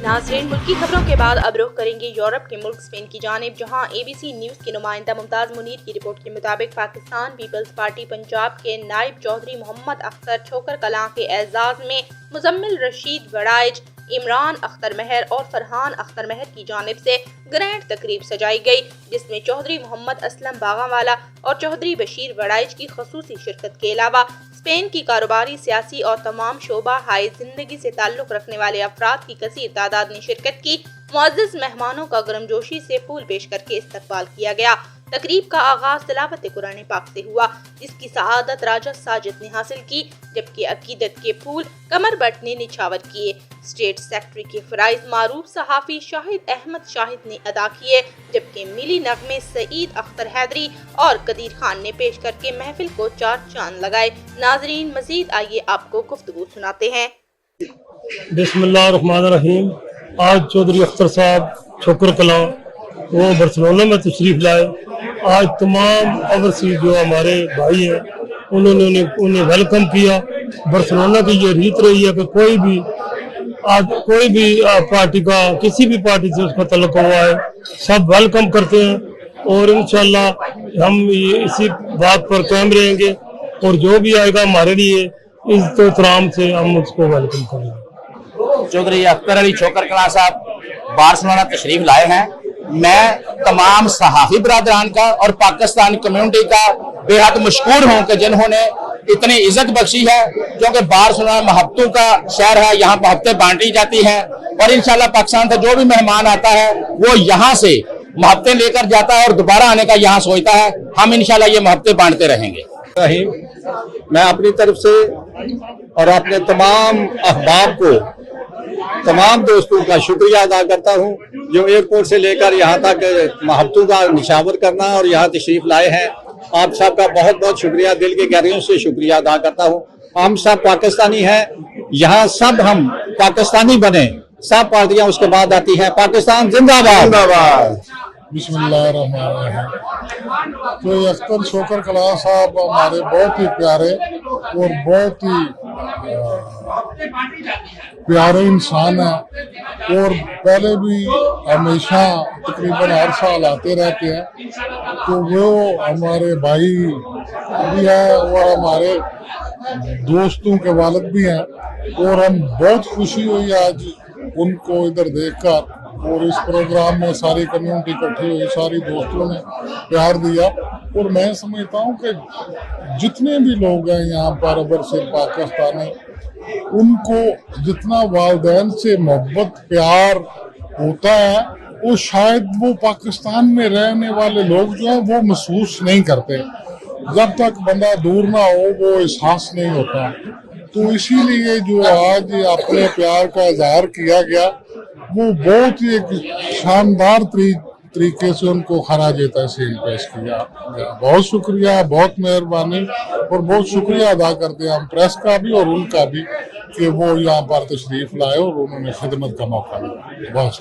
नाज़रीन, मुल्की खबरों के बाद अब रुख करेंगे यूरोप के मुल्क स्पेन की जानिब, जहां ABC न्यूज़ के नुमाइंदा मुमताज़ मुनीर की रिपोर्ट के मुताबिक पाकिस्तान पीपल्स पार्टी पंजाब के नायब चौधरी मोहम्मद अख्तर छोकर कलां के एजाज में मुजम्मिल रशीद वड़ाइज, इमरान अख्तर महर और फरहान अख्तर महर की जानिब से ग्रैंड तकरीब सजाई गई, जिसमें चौधरी मोहम्मद असलम बागावाला और चौधरी बशीर वड़ाइज की खसूसी शिरकत के अलावा स्पेन की कारोबारी, सियासी और तमाम शोबा हाई जिंदगी से ताल्लुक रखने वाले अफराद की कसीर तादाद ने शिरकत की। मुअज़्ज़िज़ मेहमानों का गर्मजोशी से फूल पेश करके इस्तकबाल किया गया। तकरीब का आगाज तिलावत कुरान पाक से हुआ, जिसकी सआदत राजा साजिद ने हासिल की, जबकि अकीदत के फूल कमर बट ने निछावर किए। स्टेट सेक्रेटरी के फराइज मारूफ सहाफ़ी शाहिद अहमद शाहिद ने अदा किए, जबकि मिली नगमे सईद अख्तर हैदरी और कदीर खान ने पेश करके महफिल को चार चांद लगाए। नाजरीन, मजीद आइए आपको गुफ्तगू सुनाते हैं। बिस्मिल्लाहिर्रहमानिर्रहीम। आज चौधरी अख्तर साहब छोकर कलां वो बार्सिलोना में तशरीफ लाए। आज तमाम ओवरसीज जो हमारे भाई हैं उन्होंने उन्हें वेलकम किया। बार्सिलोना की ये रीत रही है कि कोई भी पार्टी का, किसी भी पार्टी से उसका तल्लुक हुआ है, सब वेलकम करते हैं और इंशाल्लाह हम इसी बात पर कायम रहेंगे और जो भी आएगा हमारे लिए इज्जत एहतराम से हम उसको वेलकम करेंगे। चौधरी अख्तर अली छोकर कलां साहब बार्सिलोना तशरीफ लाए हैं। मैं तमाम सहाफ़ी बरादरान का और पाकिस्तानी कम्युनिटी का बेहद मशकूर हूँ कि जिन्होंने इतनी इज्जत बख्शी है, क्योंकि बार्सिलोना मोहब्बतों का शहर है, यहाँ मोहब्बतें बांटी जाती हैं और इंशाल्लाह पाकिस्तान से जो भी मेहमान आता है वो यहाँ से मोहब्बतें लेकर जाता है और दोबारा आने का यहाँ सोचता है। हम इंशाल्लाह ये मोहब्बतें बांटते रहेंगे। मैं अपनी तरफ से और अपने तमाम अहबाब को, तमाम दोस्तों का शुक्रिया अदा करता हूं जो एयरपोर्ट से लेकर यहां तक मोहब्बतों का निशावर करना और यहां तशरीफ लाए हैं। आप सबका बहुत बहुत शुक्रिया, दिल के गहराइयों से शुक्रिया अदा करता हूं। हम सब पाकिस्तानी हैं, यहाँ सब हम पाकिस्तानी बने, सब पार्टियां उसके बाद आती हैं। पाकिस्तान जिंदाबाद। बिस्मिल्लाहिर्रहमानिर्रहीम। तो अख्तर छोकर कलां साहब हमारे बहुत ही प्यारे और बहुत ही प्यारे इंसान हैं और पहले भी हमेशा तकरीबन हर साल आते रहते हैं। तो वो हमारे भाई भी हैं और हमारे दोस्तों के वालिद भी हैं और हम बहुत खुशी हुई आज उनको इधर देखकर। और इस प्रोग्राम में सारी कम्युनिटी इकट्ठी हुई, सारी दोस्तों ने प्यार दिया और मैं समझता हूँ कि जितने भी लोग हैं यहाँ पर अबर सिर्फ पाकिस्तानी, उनको जितना वालिदैन से मोहब्बत प्यार होता है वो शायद वो पाकिस्तान में रहने वाले लोग जो हैं वो महसूस नहीं करते। जब तक बंदा दूर ना हो वो एहसास नहीं होता। तो इसीलिए जो आज अपने प्यार का इजहार किया गया वो बहुत ही एक शानदार तरीके से उनको खराज तहसीन पेश किया गया। बहुत शुक्रिया, बहुत मेहरबानी और बहुत शुक्रिया अदा करते हैं हम प्रेस का भी और उनका भी कि वो यहाँ पर तशरीफ लाए और उन्होंने खिदमत का मौका दिया। बहुत